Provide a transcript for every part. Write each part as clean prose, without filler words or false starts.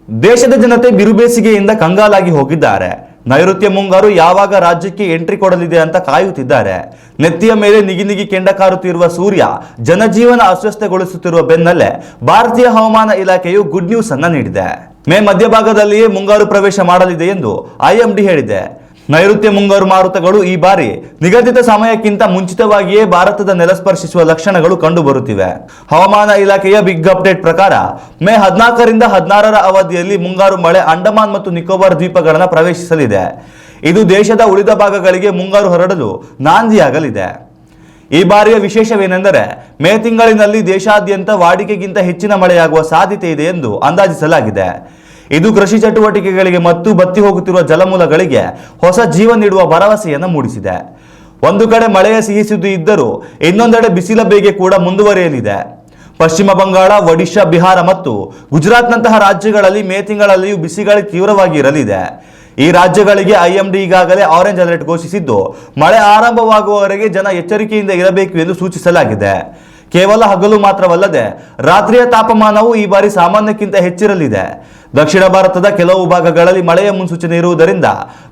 ದೇಶದ ಜನತೆ ಬಿರುಬೇಸಿಗೆಯಿಂದ ಕಂಗಾಲಾಗಿ ಹೋಗಿದ್ದಾರೆ. ನೈಋತ್ಯ ಮುಂಗಾರು ಯಾವಾಗ ರಾಜ್ಯಕ್ಕೆ ಎಂಟ್ರಿ ಕೊಡಲಿದೆ ಅಂತ ಕಾಯುತ್ತಿದ್ದಾರೆ. ನೆತ್ತಿಯ ಮೇಲೆ ನಿಗಿ ಕೆಂಡ ಕಾರುತ್ತಿರುವ ಸೂರ್ಯ ಜನಜೀವನ ಅಸ್ವಸ್ಥಗೊಳಿಸುತ್ತಿರುವ ಬೆನ್ನಲ್ಲೇ ಭಾರತೀಯ ಹವಾಮಾನ ಇಲಾಖೆಯು ಗುಡ್ ನ್ಯೂಸ್ ಅನ್ನ ನೀಡಿದೆ. ಮೇ ಮಧ್ಯಭಾಗದಲ್ಲಿಯೇ ಮುಂಗಾರು ಪ್ರವೇಶ ಮಾಡಲಿದೆ ಎಂದು ಐಎಂಡಿ ಹೇಳಿದೆ. ನೈಋತ್ಯ ಮುಂಗಾರು ಮಾರುತಗಳು ಈ ಬಾರಿ ನಿಗದಿತ ಸಮಯಕ್ಕಿಂತ ಮುಂಚಿತವಾಗಿಯೇ ಭಾರತದ ನೆಲ ಸ್ಪರ್ಶಿಸುವ ಲಕ್ಷಣಗಳು ಕಂಡುಬರುತ್ತಿವೆ. ಹವಾಮಾನ ಇಲಾಖೆಯ ಬಿಗ್ ಅಪ್ಡೇಟ್ ಪ್ರಕಾರ ಮೇ 14ರಿಂದ 16ರ ಅವಧಿಯಲ್ಲಿ ಮುಂಗಾರು ಮಳೆ ಅಂಡಮಾನ್ ಮತ್ತು ನಿಕೋಬಾರ್ ದ್ವೀಪಗಳನ್ನು ಪ್ರವೇಶಿಸಲಿದೆ. ಇದು ದೇಶದ ಉಳಿದ ಭಾಗಗಳಿಗೆ ಮುಂಗಾರು ಹರಡಲು ನಾಂದಿಯಾಗಲಿದೆ. ಈ ಬಾರಿಯ ವಿಶೇಷವೇನೆಂದರೆ ಮೇ ತಿಂಗಳಿನಲ್ಲಿ ದೇಶಾದ್ಯಂತ ವಾಡಿಕೆಗಿಂತ ಹೆಚ್ಚಿನ ಮಳೆಯಾಗುವ ಸಾಧ್ಯತೆ ಇದೆ ಎಂದು ಅಂದಾಜಿಸಲಾಗಿದೆ. ಇದು ಕೃಷಿ ಚಟುವಟಿಕೆಗಳಿಗೆ ಮತ್ತು ಬತ್ತಿ ಹೋಗುತ್ತಿರುವ ಜಲಮೂಲಗಳಿಗೆ ಹೊಸ ಜೀವ ನೀಡುವ ಭರವಸೆಯನ್ನು ಮೂಡಿಸಿದೆ. ಒಂದು ಕಡೆ ಮಳೆಯ ಸಿಹಿ ಸುದ್ದಿ ಇದ್ದರೂ ಇನ್ನೊಂದೆಡೆ ಬಿಸಿಲ ಬೇಗೆ ಕೂಡ ಮುಂದುವರಿಯಲಿದೆ. ಪಶ್ಚಿಮ ಬಂಗಾಳ, ಒಡಿಶಾ, ಬಿಹಾರ ಮತ್ತು ಗುಜರಾತ್ನಂತಹ ರಾಜ್ಯಗಳಲ್ಲಿ ಮೇ ತಿಂಗಳಲ್ಲಿಯೂ ಬಿಸಿಗಾಳಿ ತೀವ್ರವಾಗಿ ಇರಲಿದೆ. ಈ ರಾಜ್ಯಗಳಿಗೆ ಐಎಂಡಿ ಈಗಾಗಲೇ ಆರೆಂಜ್ ಅಲರ್ಟ್ ಘೋಷಿಸಿದ್ದು ಮಳೆ ಆರಂಭವಾಗುವವರೆಗೆ ಜನ ಎಚ್ಚರಿಕೆಯಿಂದ ಇರಬೇಕು ಎಂದು ಸೂಚಿಸಲಾಗಿದೆ. ಕೇವಲ ಹಗಲು ಮಾತ್ರವಲ್ಲದೆ ರಾತ್ರಿಯ ತಾಪಮಾನವು ಈ ಬಾರಿ ಸಾಮಾನ್ಯಕ್ಕಿಂತ ಹೆಚ್ಚಿರಲಿದೆ. ದಕ್ಷಿಣ ಭಾರತದ ಕೆಲವು ಭಾಗಗಳಲ್ಲಿ ಮಳೆಯ ಮುನ್ಸೂಚನೆ ಇರುವುದರಿಂದ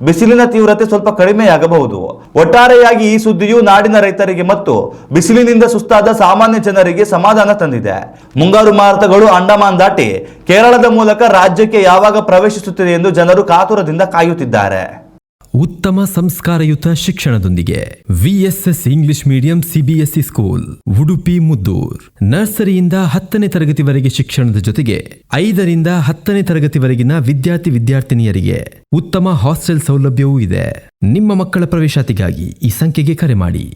ಬಿಸಿಲಿನ ತೀವ್ರತೆ ಸ್ವಲ್ಪ ಕಡಿಮೆಯಾಗಬಹುದು. ಒಟ್ಟಾರೆಯಾಗಿ ಈ ಸುದ್ದಿಯು ನಾಡಿನ ರೈತರಿಗೆ ಮತ್ತು ಬಿಸಿಲಿನಿಂದ ಸುಸ್ತಾದ ಸಾಮಾನ್ಯ ಜನರಿಗೆ ಸಮಾಧಾನ ತಂದಿದೆ. ಮುಂಗಾರು ಮಾರುತಗಳು ಅಂಡಮಾನ್ ದಾಟಿ ಕೇರಳದ ಮೂಲಕ ರಾಜ್ಯಕ್ಕೆ ಯಾವಾಗ ಪ್ರವೇಶಿಸುತ್ತದೆ ಎಂದು ಜನರು ಕಾತುರದಿಂದ ಕಾಯುತ್ತಿದ್ದಾರೆ. ಉತ್ತಮ ಸಂಸ್ಕಾರಯುತ ಶಿಕ್ಷಣದೊಂದಿಗೆ VSS English medium CBSE school Udupi Muddur. ನರ್ಸರಿಯಿಂದ 10ನೇ ತರಗತಿವರೆಗೆ ಶಿಕ್ಷಣದ ಜೊತೆಗೆ 5ರಿಂದ 10ನೇ ತರಗತಿವರೆಗಿನ ವಿದ್ಯಾರ್ಥಿನಿಯರಿಗೆ ಉತ್ತಮ ಹಾಸ್ಟೆಲ್ ಸೌಲಭ್ಯವೂ ಇದೆ. ನಿಮ್ಮ ಮಕ್ಕಳ ಪ್ರವೇಶಾತಿಗಾಗಿ ಈ ಸಂಖ್ಯೆಗೆ ಕರೆ ಮಾಡಿ.